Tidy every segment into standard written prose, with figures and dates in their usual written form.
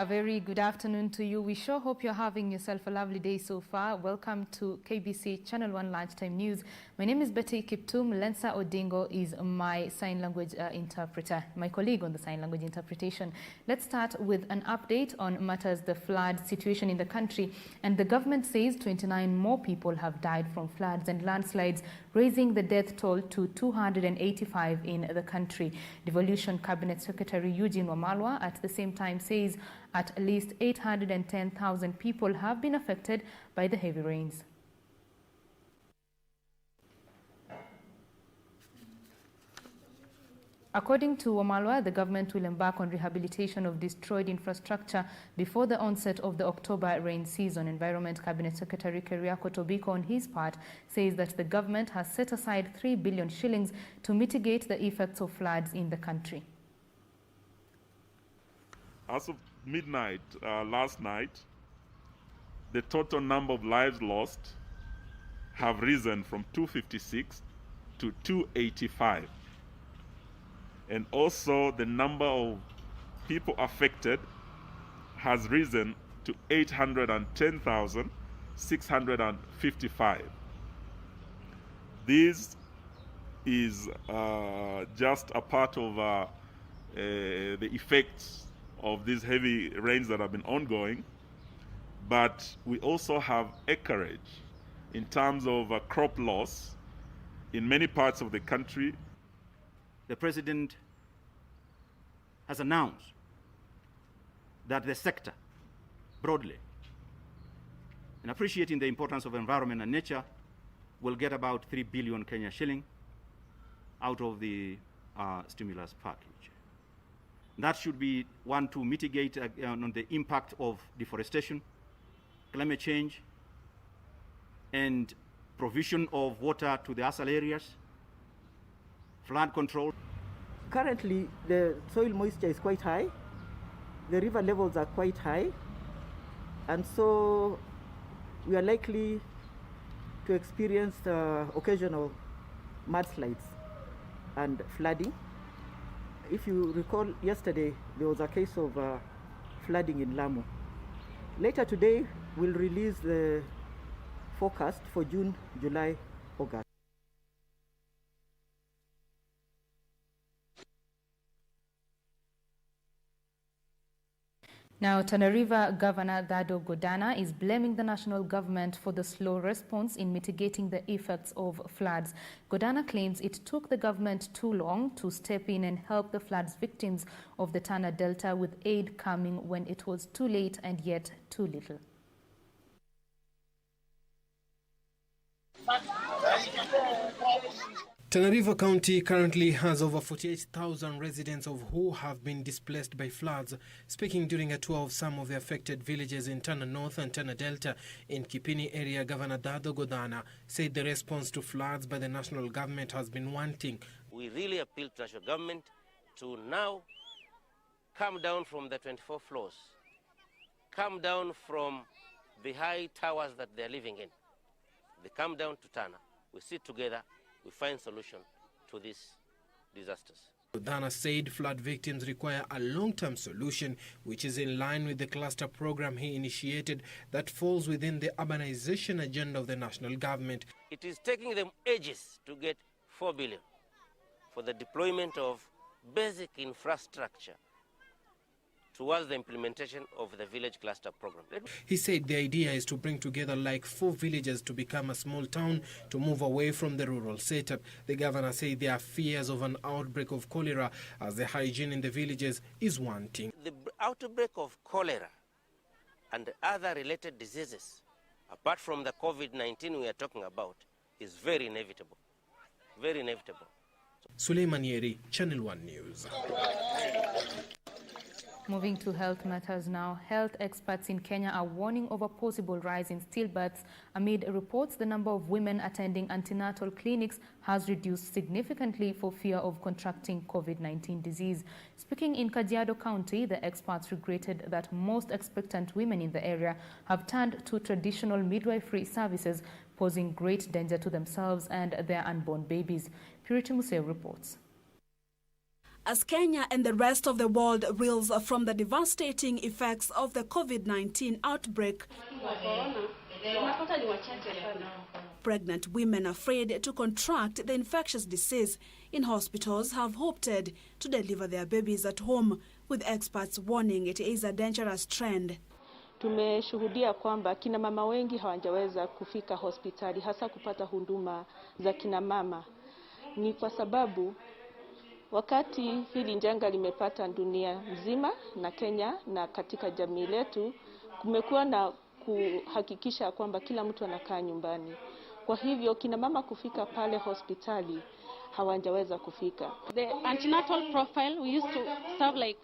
A very good afternoon to you. We sure hope you're having yourself a lovely day so far. Welcome to KBC Channel 1 Lunchtime News. My name is Betty Kiptum. Lensa Odingo is my sign language interpreter, my colleague on the sign language interpretation. Let's start with an update on matters the flood situation in the country. And the government says 29 more people have died from floods and landslides, raising the death toll to 285 in the country. Devolution Cabinet Secretary Eugene Wamalwa at the same time says at least 810,000 people have been affected by the heavy rains. According to Wamalwa, the government will embark on rehabilitation of destroyed infrastructure before the onset of the October rain season. Environment Cabinet Secretary Keriako Tobiko, on his part, says that the government has set aside 3 billion shillings to mitigate the effects of floods in the country. As of midnight last night, the total number of lives lost have risen from 256 to 285. And also the number of people affected has risen to 810,655. This is just a part of the effects of these heavy rains that have been ongoing, but we also have acreage in terms of crop loss in many parts of the country. The President has announced that the sector, broadly, and appreciating the importance of environment and nature, will get about 3 billion Kenya shilling out of the stimulus package. That should be one to mitigate on the impact of deforestation, climate change, and provision of water to the ASAL areas, flood control. Currently, the soil moisture is quite high. The river levels are quite high. And so we are likely to experience occasional mudslides and flooding. If you recall, yesterday there was a case of flooding in Lamu. Later today, we'll release the forecast for June, July, August. Now, Tana River Governor Dado Godana is blaming the national government for the slow response in mitigating the effects of floods. Godana claims it took the government too long to step in and help the floods victims of the TANA Delta, with aid coming when it was too late and yet too little. Tana River County currently has over 48,000 residents, of who have been displaced by floods. Speaking during a tour of some of the affected villages in Tana North and Tana Delta in Kipini area, Governor Dado Godana said the response to floods by the national government has been wanting. We really appeal to national government to now come down from the 24 floors, come down from the high towers that they're living in. They come down to Tana. We sit together. We find solution to these disasters. Godana said flood victims require a long-term solution, which is in line with the cluster program he initiated that falls within the urbanization agenda of the national government. It is taking them ages to get 4 billion for the deployment of basic infrastructure towards the implementation of the village cluster program. He said the idea is to bring together like 4 villages to become a small town to move away from the rural setup. The governor said there are fears of an outbreak of cholera as the hygiene in the villages is wanting. The outbreak of cholera and other related diseases, apart from the COVID-19 we are talking about, is very inevitable. Very inevitable. Suleiman Yeri, Channel 1 News. Moving to health matters now. Health experts in Kenya are warning of a possible rise in stillbirths amid reports the number of women attending antenatal clinics has reduced significantly for fear of contracting COVID-19 disease. Speaking in Kajiado County, the experts regretted that most expectant women in the area have turned to traditional midwifery services, posing great danger to themselves and their unborn babies. Purity Muse reports. As Kenya and the rest of the world reels from the devastating effects of the COVID-19 outbreak, pregnant women afraid to contract the infectious disease in hospitals have opted to deliver their babies at home, with experts warning it is a dangerous trend. Tumeshuhudia kwamba kina mama wengi hawajaweza kufika hospitali hasa kupata huduma za kina mama. Ni kwa sababu wakati hili janga limepata dunia nzima na Kenya na katika jamii letu, kumekuwa na kuhakikisha kwamba kila mtu anakaa nyumbani. Kwa hivyo kina mama kufika pale hospitali hawajaweza kufika. The antenatal profile, we used to serve like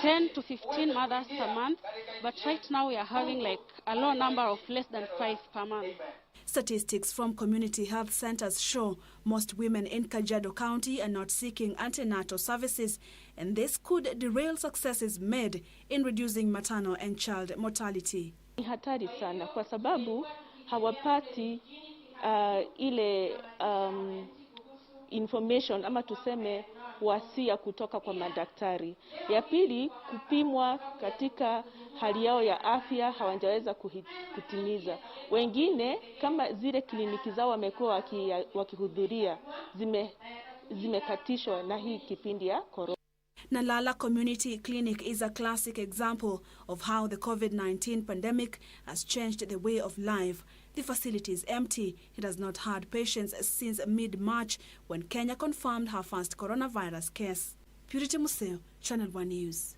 10 to 15 mothers per month, but right now we are having like a low number of less than 5 per month. Statistics from community health centers show most women in Kajiado County are not seeking antenatal services, and this could derail successes made in reducing maternal and child mortality. Ni hatari sana kwa sababu hawapati ile information ama tuseme wasia kutoka kwa madaktari. Ya pili, kupimwa katika hali yao ya afya hawajaweza kutimiza. Wengine kama zile kliniki zao wamekuwa wakihudhuria zimekatishwa na hii kipindi ya corona. Nalala Community Clinic is a classic example of how the COVID-19 pandemic has changed the way of life. The facility is empty. It has not had patients since mid-March when Kenya confirmed her first coronavirus case. Purity Museo, Channel 1 News.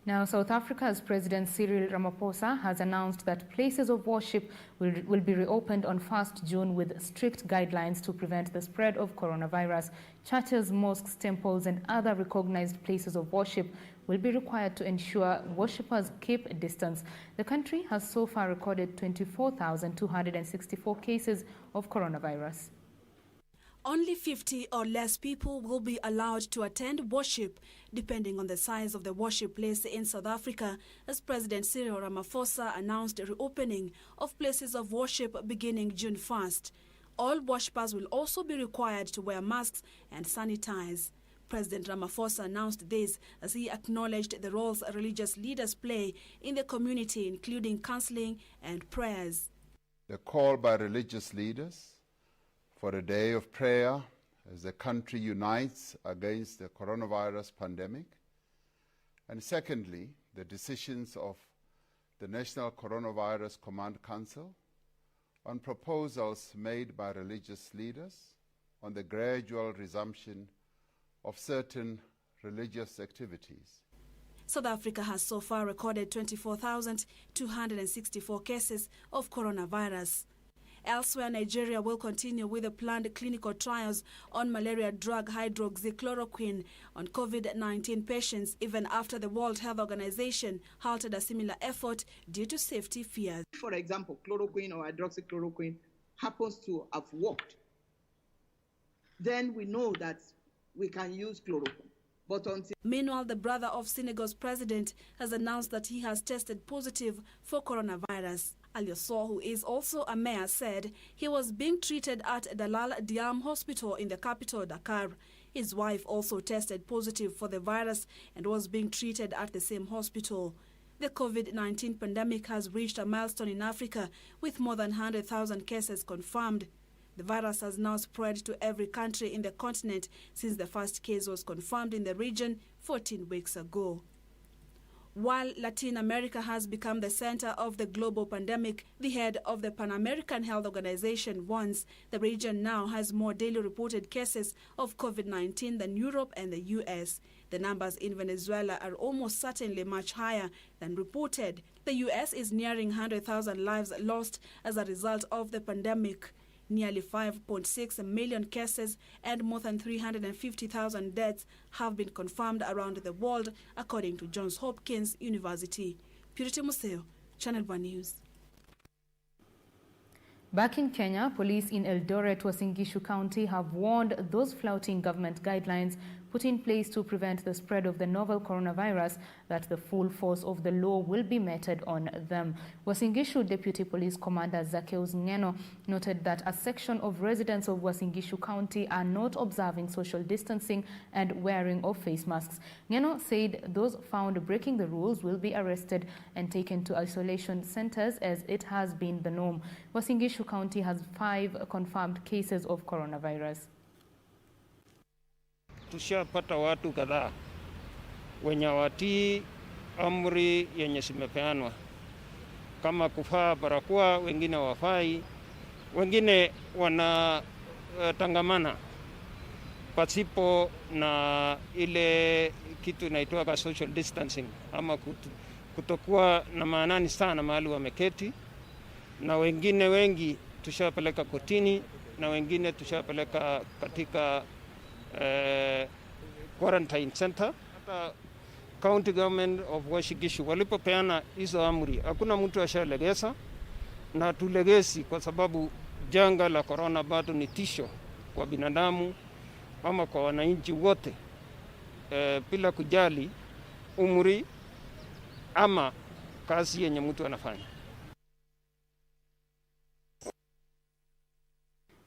Now, South Africa's President Cyril Ramaphosa has announced that places of worship will be reopened on 1st June with strict guidelines to prevent the spread of coronavirus. Churches, mosques, temples, and other recognized places of worship will be required to ensure worshippers keep a distance. The country has so far recorded 24,264 cases of coronavirus. Only 50 or less people will be allowed to attend worship, depending on the size of the worship place in South Africa, as President Cyril Ramaphosa announced a reopening of places of worship beginning June 1st. All worshippers will also be required to wear masks and sanitize. President Ramaphosa announced this as he acknowledged the roles religious leaders play in the community, including counseling and prayers. The call by religious leaders for a day of prayer as the country unites against the coronavirus pandemic. And secondly, the decisions of the National Coronavirus Command Council on proposals made by religious leaders on the gradual resumption of certain religious activities. South Africa has so far recorded 24,264 cases of coronavirus. Elsewhere, Nigeria will continue with the planned clinical trials on malaria drug hydroxychloroquine on COVID-19 patients, even after the World Health Organization halted a similar effort due to safety fears. For example, chloroquine or hydroxychloroquine happens to have worked, then we know that we can use chloroquine. Meanwhile, the brother of Senegal's president has announced that he has tested positive for coronavirus. Alioso, who is also a mayor, said he was being treated at Dalal Diam Hospital in the capital, Dakar. His wife also tested positive for the virus and was being treated at the same hospital. The COVID-19 pandemic has reached a milestone in Africa with more than 100,000 cases confirmed. The virus has now spread to every country in the continent since the first case was confirmed in the region 14 weeks ago. While Latin America has become the center of the global pandemic, the head of the Pan American Health Organization warns the region now has more daily reported cases of COVID-19 than Europe and the US. The numbers in Venezuela are almost certainly much higher than reported. The US is nearing 100,000 lives lost as a result of the pandemic. Nearly 5.6 million cases and more than 350,000 deaths have been confirmed around the world, according to Johns Hopkins University. Purity Museo, Channel 1 News. Back in Kenya, police in Eldoret, Uasin Gishu County have warned those flouting government guidelines put in place to prevent the spread of the novel coronavirus, that the full force of the law will be meted on them. Uasin Gishu Deputy Police Commander Zacchaeus Ngeno noted that a section of residents of Uasin Gishu County are not observing social distancing and wearing of face masks. Ngeno said those found breaking the rules will be arrested and taken to isolation centers, as it has been the norm. Uasin Gishu County has 5 confirmed cases of coronavirus. Tushapata watu kadhaa wenye watii amri yenye zimepeanwa kama kuvaa barakoa, wengine wafai, wengine wanatangamana pasipo na ile kitu inaitwa social distancing, ama kutokuwa na maanani sana mahali wameketi, na wengine wengi tushapeleka kotini, na wengine tushapeleka katika quarantine center. Hata county government of Uasin Gishu walipopeana hizo amri, hakuna mtu ashalegeza, na tulegezi kwa sababu janga la corona bado ni tisho kwa binadamu ama kwa wananchi wote, bila kujali umri ama kazi yenye mtu anafanya.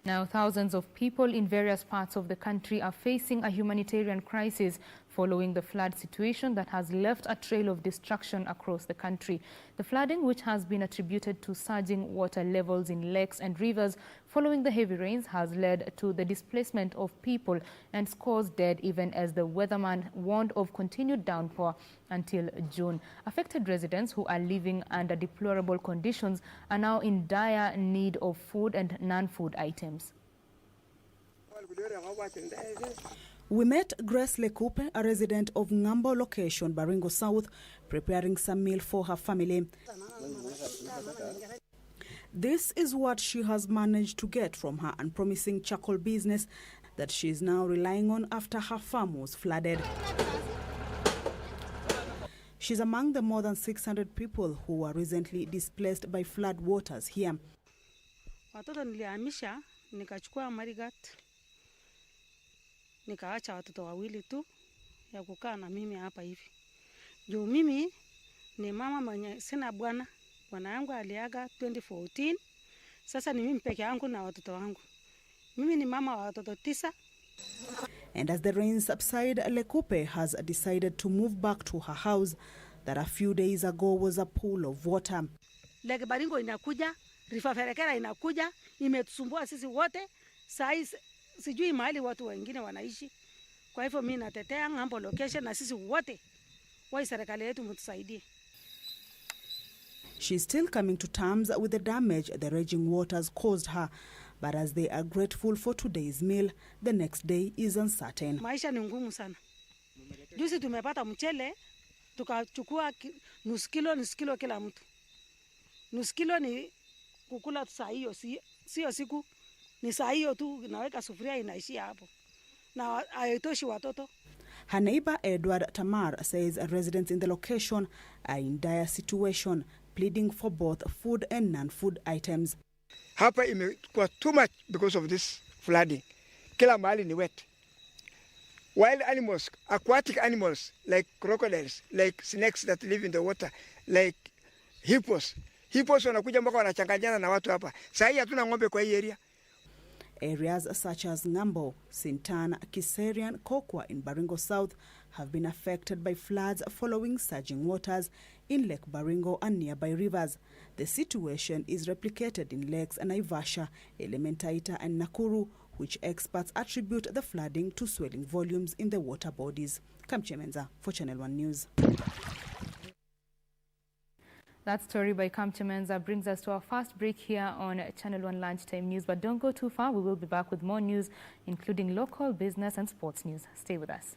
Now, thousands of people in various parts of the country are facing a humanitarian crisis following the flood situation that has left a trail of destruction across the country. The flooding, which has been attributed to surging water levels in lakes and rivers following the heavy rains, has led to the displacement of people and scores dead, even as the weatherman warned of continued downpour until June. Affected residents who are living under deplorable conditions are now in dire need of food and non-food items. We met Grace Lekupe, a resident of Ngambo location, Baringo South, preparing some meal for her family. This is what she has managed to get from her unpromising charcoal business that she is now relying on after her farm was flooded. She's among the more than 600 people who were recently displaced by flood waters here. Watoto nilihamisha, nikachukua marigat. Nikaacha watoto wawili tu ya kukaa na mimi hapa hivi. Juu mimi ni mama mwenye sina bwana. Bwana yangu aliaga 2014. Sasa ni mimi peke yangu na watoto wangu. Mimi ni mama wa watoto 9. And as the rains subside, Lekupe has decided to move back to her house that a few days ago was a pool of water. Lake Baringo inakuja, Rifa Ferekera inakuja, imetusumbua sisi wote. Saizi sijui mahali watu wengine wanaishi. Kwa hivyo mimi natetea Ngambo location na sisi wote wa serikali yetu mtusaidie. She's still coming to terms with the damage the raging waters caused her, but as they are grateful for today's meal, the next day is uncertain. Maisha ni ngumu sana. Juzi tumepata mchele, tukachukua nusu kilo kila mtu. Nusu kilo ni kukula saa hiyo, sio siku. Ni saa hiyo tu naweka sufuria inaishia hapo. Na haitoshi watoto. Her neighbor Edward Tamar says residents in the location are in dire situation, pleading for both food and non-food items. Hapa imekuwa too much because of this flooding. Kila mahali ni wet. Wild animals, aquatic animals like crocodiles, like snakes that live in the water, like hippos. Hippos wanakuja mpaka wanachanganyana na watu hapa. Sasa hii hatuna ng'ombe kwa hii area. Areas such as Ngambo, Sintana, Kiserian, Kokwa in Baringo South have been affected by floods following surging waters in Lake Baringo and nearby rivers. The situation is replicated in lakes Naivasha, Elementaita and Nakuru, which experts attribute the flooding to swelling volumes in the water bodies. Kamche Menza for Channel 1 News. That story by Kamche Menza brings us to our first break here on Channel 1 Lunchtime News. But don't go too far. We will be back with more news, including local, business and sports news. Stay with us.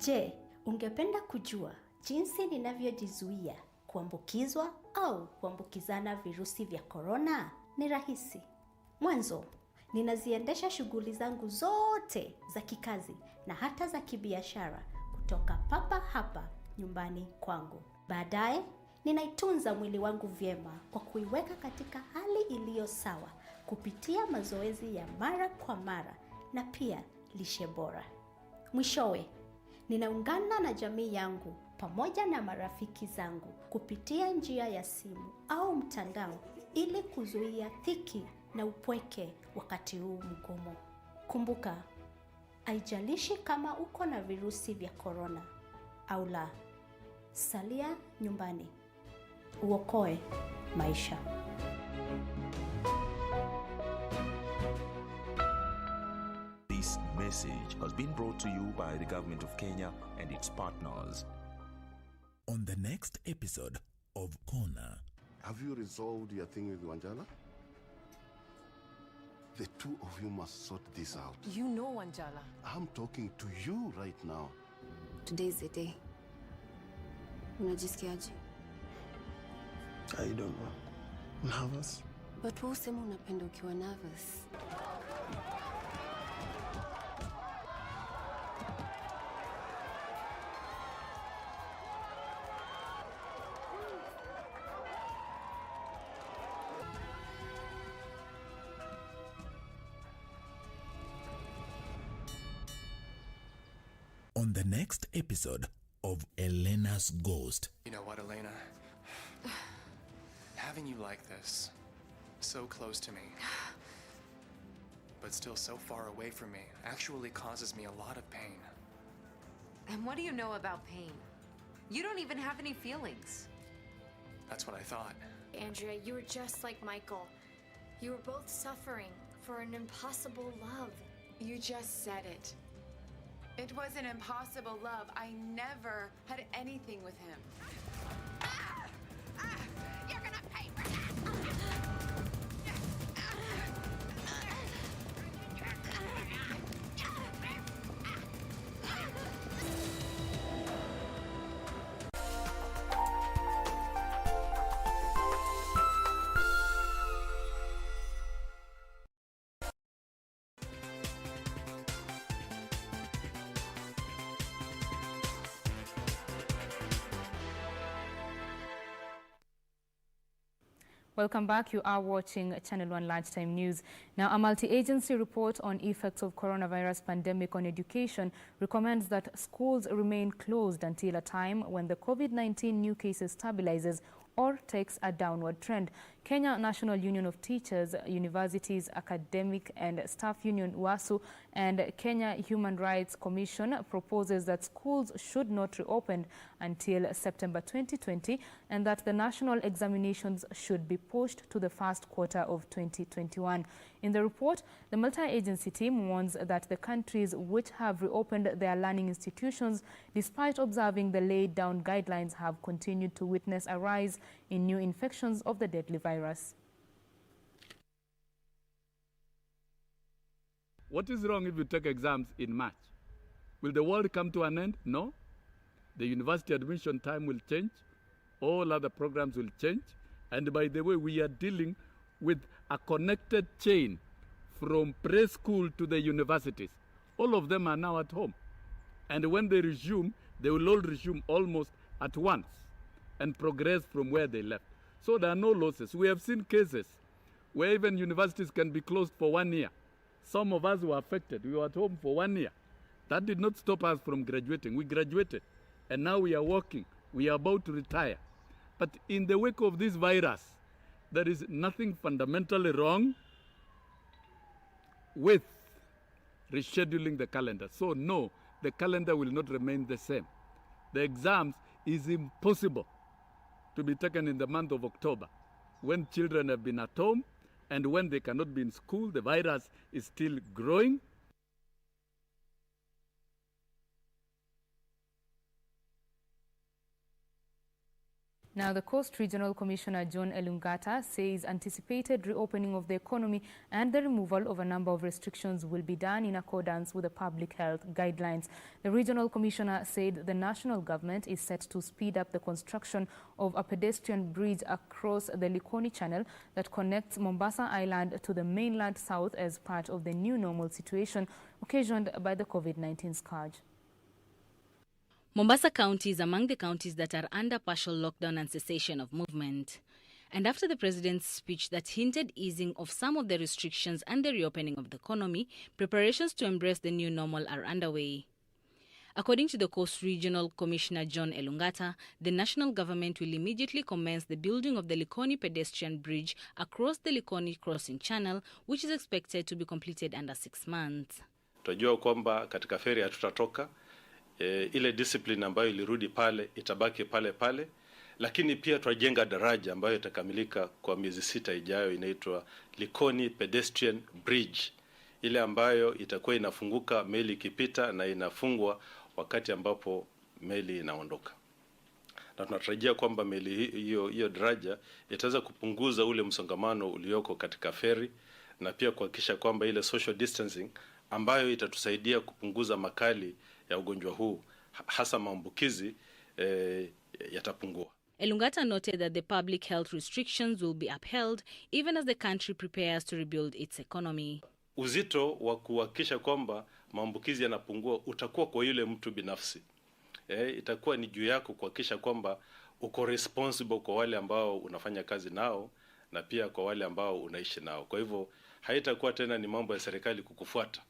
Je, ungependa kujua jinsi ninavyojizuia kuambukizwa au kuambukizana virusi vya korona? Ni rahisi. Mwanzo, ninaziendesha shughuli zangu zote za kikazi na hata za kibiashara kutoka papa hapa nyumbani kwangu. Baadaye, ninaitunza mwili wangu vyema kwa kuiweka katika hali iliyo sawa kupitia mazoezi ya mara kwa mara na pia lishe bora. Mwishowe, ninaungana na jamii yangu pamoja na marafiki zangu kupitia njia ya simu au mtandao ili kuzuia dhiki na upweke wakati huu mgumu. Kumbuka, haijalishi kama uko na virusi vya korona au la, salia nyumbani. Uokoe maisha. This message has been brought to you by the government of Kenya and its partners. On the next episode of Corner. Have you resolved your thing with Wanjala? The two of you must sort this out. You know Wanjala. I'm talking to you right now. Today's the day. Unajisikiaje? I don't know. Nervous? But wewe usema unapenda ukiwa nervous. On the next episode of Elena's Ghost. You know what, Elena? Having you like this, so close to me, but still so far away from me, actually causes me a lot of pain. And what do you know about pain? You don't even have any feelings. That's what I thought. Andrea, you were just like Michael. You were both suffering for an impossible love. You just said it. It was an impossible love. I never had anything with him. You're gonna pay for Welcome back. You are watching Channel 1 Lunchtime News. Now, a multi-agency report on effects of coronavirus pandemic on education recommends that schools remain closed until a time when the COVID-19 new cases stabilizes or takes a downward trend. Kenya National Union of Teachers, Universities, Academic and Staff Union WASU and Kenya Human Rights Commission proposes that schools should not reopen until September 2020 and that the national examinations should be pushed to the first quarter of 2021. In the report, the multi-agency team warns that the countries which have reopened their learning institutions, despite observing the laid down guidelines, have continued to witness a rise in new infections of the deadly virus. What is wrong if you take exams in March? Will the world come to an end? No. The university admission time will change. All other programs will change. And by the way, we are dealing with a connected chain from preschool to the universities. All of them are now at home. And when they resume, they will all resume almost at once and progress from where they left. So there are no losses. We have seen cases where even universities can be closed for 1 year. Some of us were affected. We were at home for 1 year. That did not stop us from graduating. We graduated. And now we are working. We are about to retire. But in the wake of this virus, there is nothing fundamentally wrong with rescheduling the calendar. So no, the calendar will not remain the same. The exams is impossible to be taken in the month of October when children have been at home and when they cannot be in school. The virus is still growing. Now, the Coast Regional Commissioner John Elungata says anticipated reopening of the economy and the removal of a number of restrictions will be done in accordance with the public health guidelines. The Regional Commissioner said the national government is set to speed up the construction of a pedestrian bridge across the Likoni Channel that connects Mombasa Island to the mainland south as part of the new normal situation occasioned by the COVID-19 scourge. Mombasa County is among the counties that are under partial lockdown and cessation of movement. And after the president's speech that hinted easing of some of the restrictions and the reopening of the economy, preparations to embrace the new normal are underway. According to the Coast Regional Commissioner John Elungata, the national government will immediately commence the building of the Likoni pedestrian bridge across the Likoni crossing channel, which is expected to be completed under 6 months. Tunajua kwamba katika feri hatutatoka. Ile discipline ambayo ilirudi pale itabaki pale pale, lakini pia tunajenga daraja ambayo itakamilika kwa miezi 6 ijayo, inaitwa Likoni Pedestrian Bridge, ile ambayo itakuwa inafunguka meli ikipita na inafungwa wakati ambapo meli inaondoka. Na tunatarajia kwamba meli hiyo daraja itaweza kupunguza ule msongamano ulioko katika feri na pia kuhakikisha kwamba ile social distancing ambayo itatusaidia kupunguza makali ya ugonjwa huu hasa maambukizi yatapungua. Elungata noted that the public health restrictions will be upheld even as the country prepares to rebuild its economy. Uzito wa kuhakikisha kwamba maambukizi yanapungua utakuwa kwa yule mtu binafsi. Itakuwa ni juu yako kuhakikisha kwamba uko responsible kwa wale ambao unafanya kazi nao na pia kwa wale ambao unaishi nao. Kwa hivyo haitakuwa tena ni mambo ya serikali kukufuata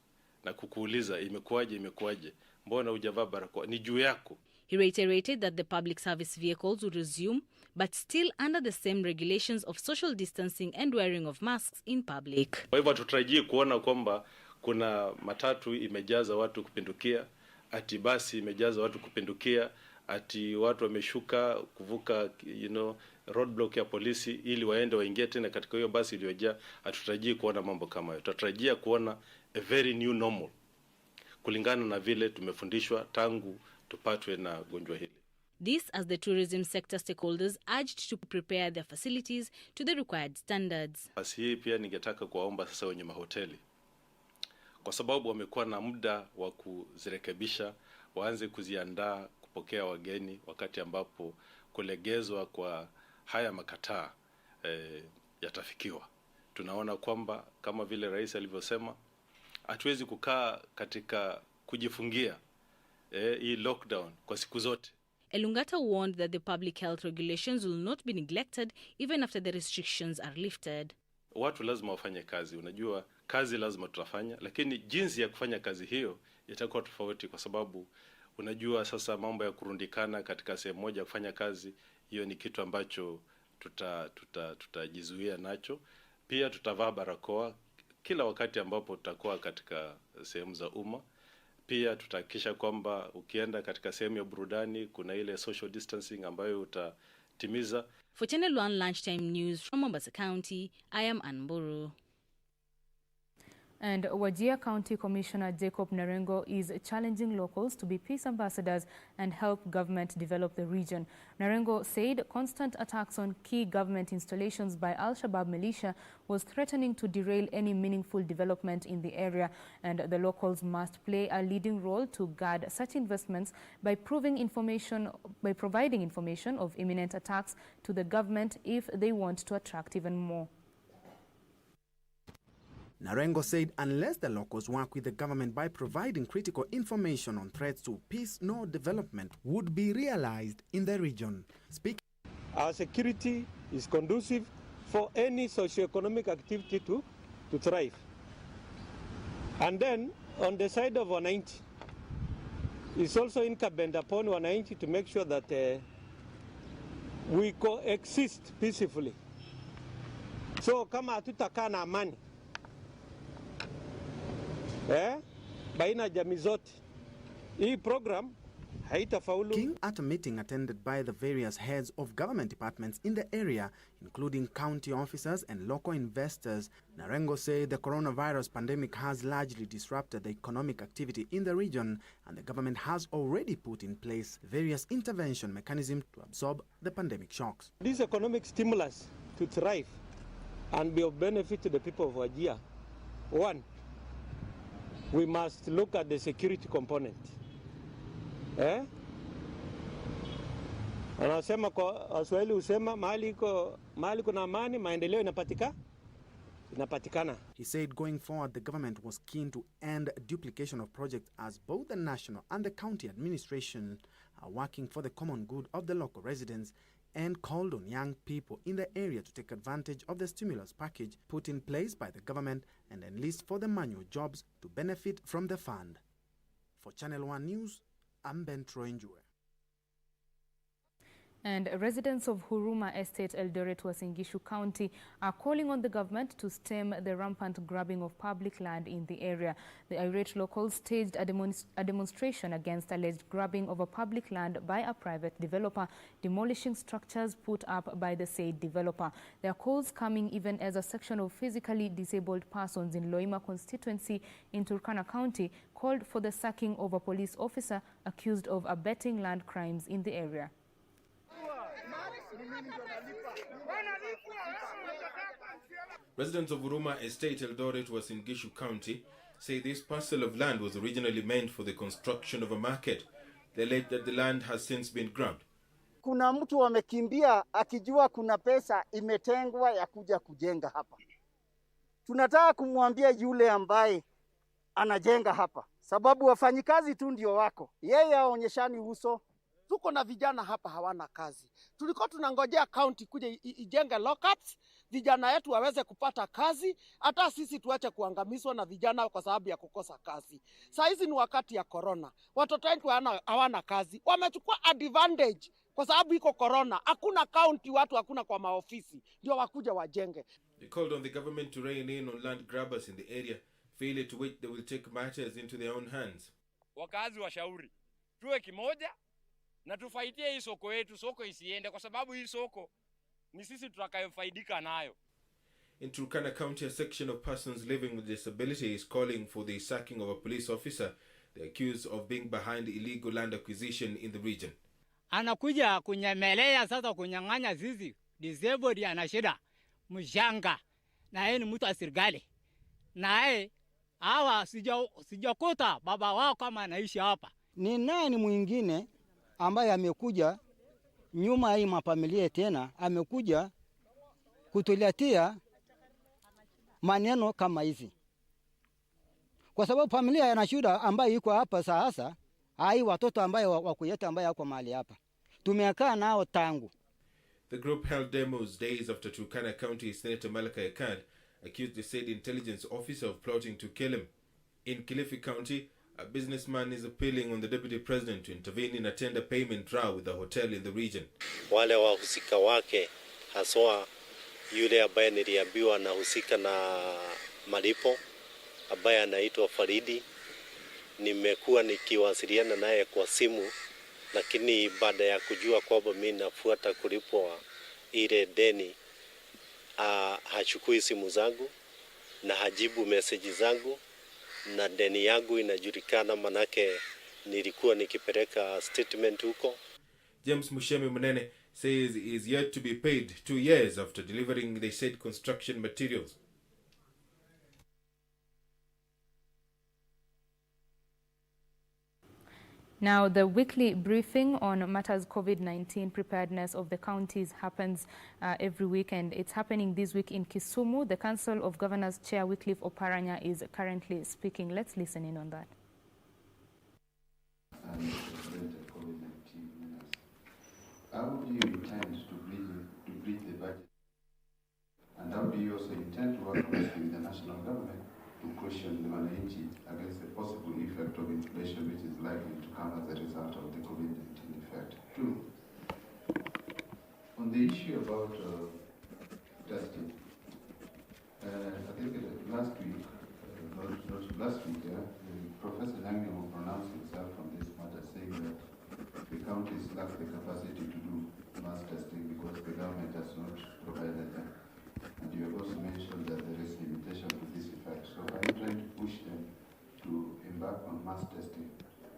na kukuuliza imekuaje, mbona hujavaa barakoa, ni juu yako. He reiterated that the public service vehicles will resume, but still under the same regulations of social distancing and wearing of masks in public. Kwa hivyo tutarajii kuona kwamba kuna matatu imejaza watu kupindukia, ati basi imejaza watu kupindukia, ati watu wameshuka kuvuka roadblock ya polisi ili waende waingie tena katika hiyo basi iliyojaa. Hatutarajii kuona mambo kama hayo. Tutarajia kuona a very new normal kulingana na vile tumefundishwa tangu tupatwe na gonjwa hili. This as the tourism sector stakeholders urged to prepare their facilities to the required standards. Basi hii pia ningetaka kuwaomba sasa wenye mahoteli, kwa sababu wamekuwa na muda wa kuzirekebisha, waanze kuziandaa kupokea wageni wakati ambapo kulegezwa kwa haya makataa yatafikiwa. Tunaona kwamba kama vile rais alivyosema, hatuwezi kukaa katika kujifungia hii lockdown kwa siku zote. Elungata warned that the public health regulations will not be neglected even after the restrictions are lifted. Watu lazima wafanye kazi, unajua kazi lazima tutafanya, lakini jinsi ya kufanya kazi hiyo itakuwa tofauti, kwa sababu unajua sasa mambo ya kurundikana katika sehemu moja kufanya kazi, hiyo ni kitu ambacho tutajizuia nacho. Pia tutavaa barakoa kila wakati ambapo tutakuwa katika sehemu za umma. Pia tutahakikisha kwamba ukienda katika sehemu ya burudani kuna ile social distancing ambayo utatimiza. For Channel 1 Lunchtime News from Mombasa County, I am Anburu. And WAJIR County Commissioner Jacob Narengo is challenging locals to be peace ambassadors and help government develop the region. Narengo said constant attacks on key government installations by Al-Shabaab militia was threatening to derail any meaningful development in the area, and the locals must play a leading role to guard such investments by providing information of imminent attacks to the government if they want to attract even more. Narengo said unless the locals work with the government by providing critical information on threats to peace, no development would be realized in the region. Our security is conducive for any socio-economic activity to thrive. And then on the side of 190, it's also incumbent upon 190 to make sure that we coexist peacefully. So kama hatutakaa na amani baina jamii zote, hii program haitafaulu. King at a meeting attended by the various heads of government departments in the area, including county officers and local investors, Narengo said the coronavirus pandemic has largely disrupted the economic activity in the region, and the government has already put in place various intervention mechanisms to absorb the pandemic shocks. This economic stimulus to thrive and be of benefit to the people of Wajir. One, we must look at the security component. Anasema kwa Waswahili usema mahali kuna amani maendeleo inapatikana. He said going forward the government was keen to end duplication of projects as both the national and the county administration are working for the common good of the local residents, and called on young people in the area to take advantage of the stimulus package put in place by the government and enlist for the manual jobs to benefit from the fund. For Channel 1 News, I'm Ben Troinjue. And residents of Huruma Estate, Eldoret, Uasin Gishu County, are calling on the government to stem the rampant grabbing of public land in the area. The irate locals staged a demonstration against alleged grabbing of a public land by a private developer, demolishing structures put up by the said developer. Their calls coming even as a section of physically disabled persons in Loima constituency in Turkana County called for the sacking of a police officer accused of abetting land crimes in the area. Residents of Huruma Estate, Eldoret, Uasin Gishu County, say this parcel of land was originally meant for the construction of a market. They allege that the land has since been grabbed. Kuna mtu amekimbia akijua kuna pesa imetengwa ya kuja kujenga hapa. Tunataka kumwambia yule ambaye anajenga hapa, sababu wafanyikazi tu ndio wako, yeye aonyeshani uso. Tuko na vijana hapa hawana kazi. Tulikuwa tunangojea county kuja ijenge lockups, vijana wetu waweze kupata kazi, hata sisi tuache kuangamizwa na vijana kwa sababu ya kukosa kazi. Saa hizi ni wakati ya corona. Watoto wetu hawana kazi. Wamechukua advantage kwa sababu iko corona. Hakuna county, watu hakuna kwa maofisi. Ndio wakuja wajenge. They called on the government to rein in on land grabbers in the area, failure to which they will take matters into their own hands. Wakazi washauri tuwe kimoja na tufaitie hii soko yetu, soko isiende kwa sababu hii soko ni sisi tutakayofaidika nayo. In Turkana County, a section of persons living with disability is calling for the sacking of a police officer they accused of being behind illegal land acquisition in the region. Anakuja kunyemelea sasa kunyang'anya sisi disabled, ana shida mjanga na yeye ni mtu wa serikali, na yeye hawa sijakuta baba wao kama anaishi hapa. Ni nani mwingine ambaye amekuja nyuma hii mafamilia tena amekuja kutuletea maneno kama hizi? Kwa sababu familia yana shida ambayo iko hapa sasa, hai watoto ambayo wakuyeta ambayo wako mahali hapa. Tumekaa nao tangu. The group held demos days after Turkana County Senator Malaka Yakad accused the said intelligence officer of plotting to kill him. In Kilifi County, a businessman is appealing on the deputy president to intervene in a tender payment row with a hotel in the region. Wale wahusika wake haswa yule ambaye niliambiwa anahusika na malipo ambaye anaitwa Faridi, nimekuwa nikiwasiliana naye kwa simu, lakini baada ya kujua kwamba mimi nafuata kulipwa ile deni, hachukui simu zangu na hajibu message zangu, na deni yangu inajulikana, manake nilikuwa nikipeleka statement huko. James Mushemi Munene says he is yet to be paid 2 years after delivering the said construction materials. Now, the weekly briefing on matters COVID-19 preparedness of the counties happens every week, and it's happening this week in Kisumu. The Council of Governors Chair Wycliffe Oparanya is currently speaking. Let's listen in on that. How do you intend to bridge the budget? And how do you also intend to work with the national government to cushion the wananchi against the possible effect of inflation which is likely to come as a result of the COVID-19 effect? Two, on the issue about testing, I think last week, Professor Nyang'nyong'o pronounced himself on this matter, saying that counties lack the capacity to do mass testing because the government has not provided them. And you have also mentioned that there is limitation to this effect. So are you trying to push them to embark on mass testing?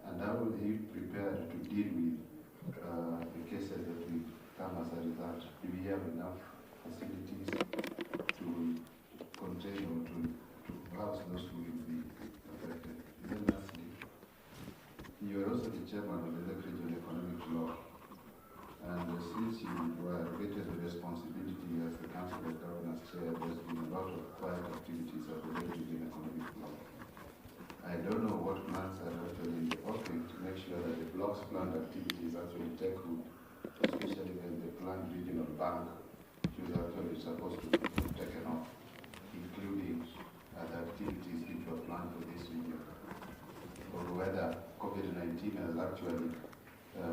And how will they prepare to deal with the cases that will come as a result? Do we have enough facilities to contain or to house those who will be affected? Then lastly, you are also the chairman of the Lake Region Economic Law. And since you were allocated the responsibility as the Council of Governors Chair, there's been a lot of quiet activities at the Lake Region Economic Law. I don't know what plans are actually in the offing to make sure that the blocks planned activities actually take root, especially when the planned regional bank, which is actually supposed to be taken off, including other activities which were planned for this region, or whether COVID-19 has actually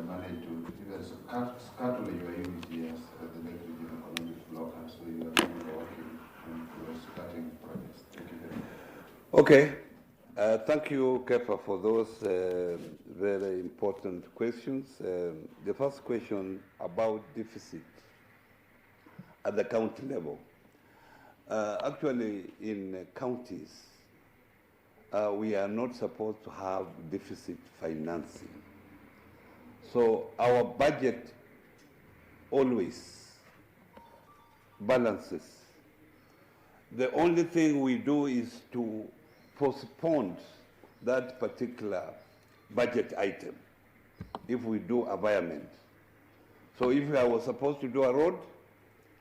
managed to even scuttle your unity as the Lake Region Economic Bloc, and so you are working on starting projects. Thank you very much. Okay. Thank you, Kepa, for those very important questions. The first question about deficit at the county level. Actually, in counties, we are not supposed to have deficit financing. So our budget always balances. The only thing we do is to postpone that particular budget item if we do environment. So if I was supposed to do a road,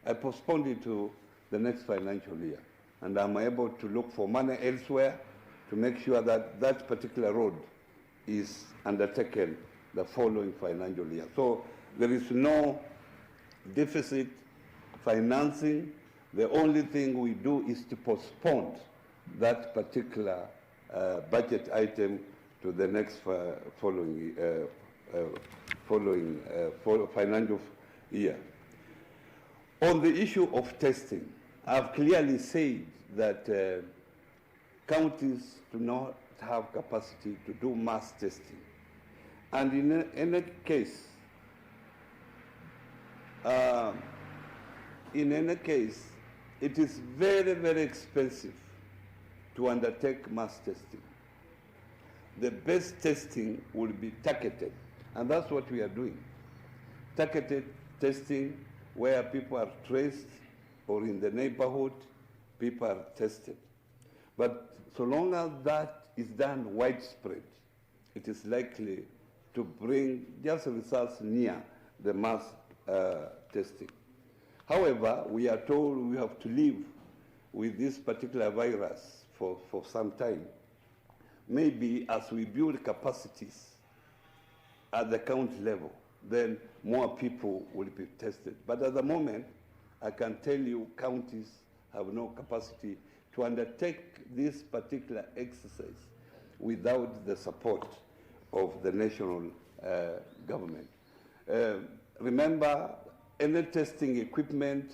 I postponed it to the next financial year. And I'm able to look for money elsewhere to make sure that that particular road is undertaken the following financial year. So there is no deficit financing. The only thing we do is to postpone that particular budget item to the next following financial year. On the issue of testing, I've clearly said that counties do not have capacity to do mass testing. And in any case, it is very, very expensive to undertake mass testing. The best testing will be targeted, and that's what we are doing. Targeted testing where people are traced or in the neighborhood, people are tested. But so long as that is done widespread, it is likely to bring just results near the mass testing. However, we are told we have to live with this particular virus for some time. Maybe as we build capacities at the county level, then more people will be tested. But at the moment, I can tell you counties have no capacity to undertake this particular exercise without the support of the national government. Remember, any testing equipment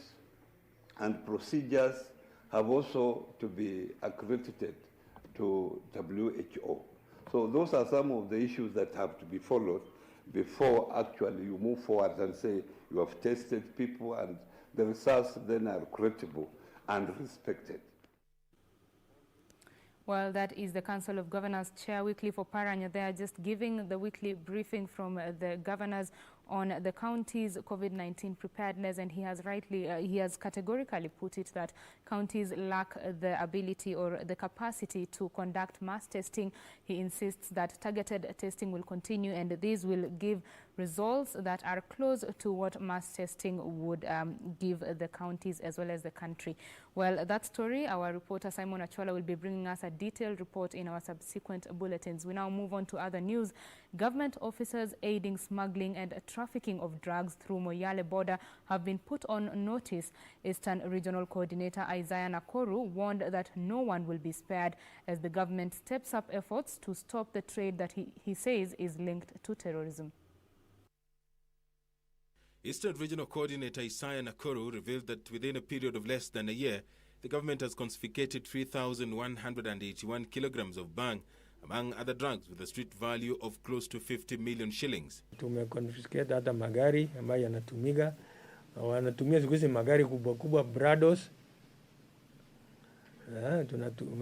and procedures have also to be accredited to WHO. So those are some of the issues that have to be followed before actually you move forward and say you have tested people and the results then are credible and respected. Well, that is the Council of Governors Chair Wycliffe Oparanya there, just giving the weekly briefing from the governors on the county's COVID-19 preparedness, and he has categorically put it that counties lack the ability or the capacity to conduct mass testing. He insists that targeted testing will continue, and these will give results that are close to what mass testing would give the counties as well as the country. Well, that story, our reporter Simon Achola will be bringing us a detailed report in our subsequent bulletins. We now move on to other news. Government officers aiding smuggling and trafficking of drugs through Moyale border have been put on notice. Eastern Regional Coordinator Isaiah Nakoru warned that no one will be spared as the government steps up efforts to stop the trade that he says is linked to terrorism. Eastern Regional Coordinator Isaiah Nakoru revealed that within a period of less than a year, the government has confiscated 3,181 kilograms of bang among other drugs with a street value of close to 50 million shillings. Tumeconfiscate hata magari ambayo yanatumika. Wanatumia siku hizi magari kubwa kubwa Brados.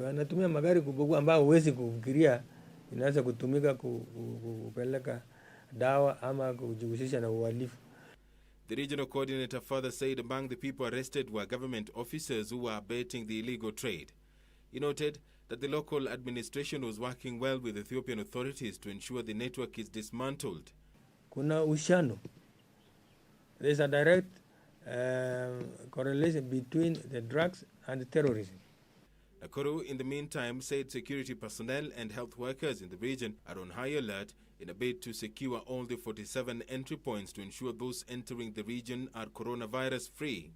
Wanatumia magari kubwa ambayo huwezi kufikiria inaweza kutumika kupeleka dawa ama kujihusisha na uhalifu. The regional coordinator further said among the people arrested were government officers who were abating the illegal trade. He noted that the local administration was working well with Ethiopian authorities to ensure the network is dismantled. Kuna ushano. There is a direct correlation between the drugs and terrorism. Nakuru, in the meantime, said security personnel and health workers in the region are on high alert in a bid to secure all the 47 entry points to ensure those entering the region are coronavirus-free.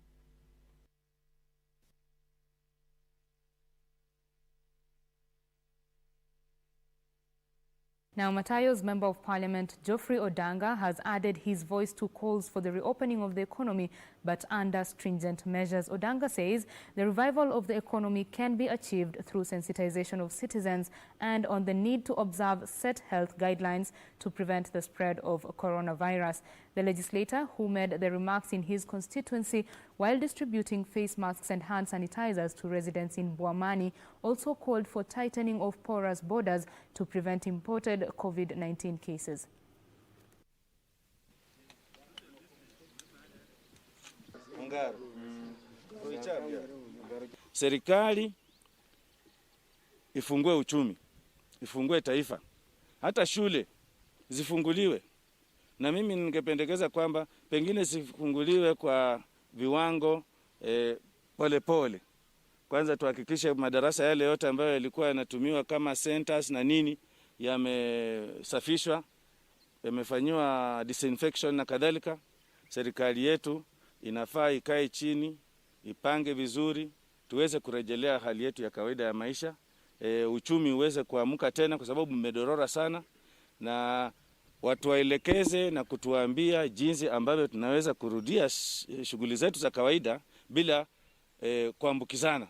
Now, Matayo's Member of Parliament, Geoffrey Odanga, has added his voice to calls for the reopening of the economy, but under stringent measures. Odanga says the revival of the economy can be achieved through sensitization of citizens and on the need to observe set health guidelines to prevent the spread of coronavirus. The legislator, who made the remarks in his constituency while distributing face masks and hand sanitizers to residents in Buamani, also called for tightening of porous borders to prevent imported COVID-19 cases. Serikali ifungue uchumi, ifungue taifa, hata shule zifunguliwe. Na mimi ningependekeza kwamba pengine zifunguliwe kwa viwango pole. Kwanza tuhakikishe madarasa yale yote ambayo yalikuwa yanatumiwa kama centers na nini yamesafishwa, yamefanywa disinfection na kadhalika. Serikali yetu inafaa ikae chini, ipange vizuri, tuweze kurejelea hali yetu ya kawaida ya maisha, uchumi uweze kuamka tena kwa sababu mmedorora sana, na watu waelekeze na kutuambia jinsi ambavyo tunaweza kurudia shughuli zetu za kawaida bila kuambukizana.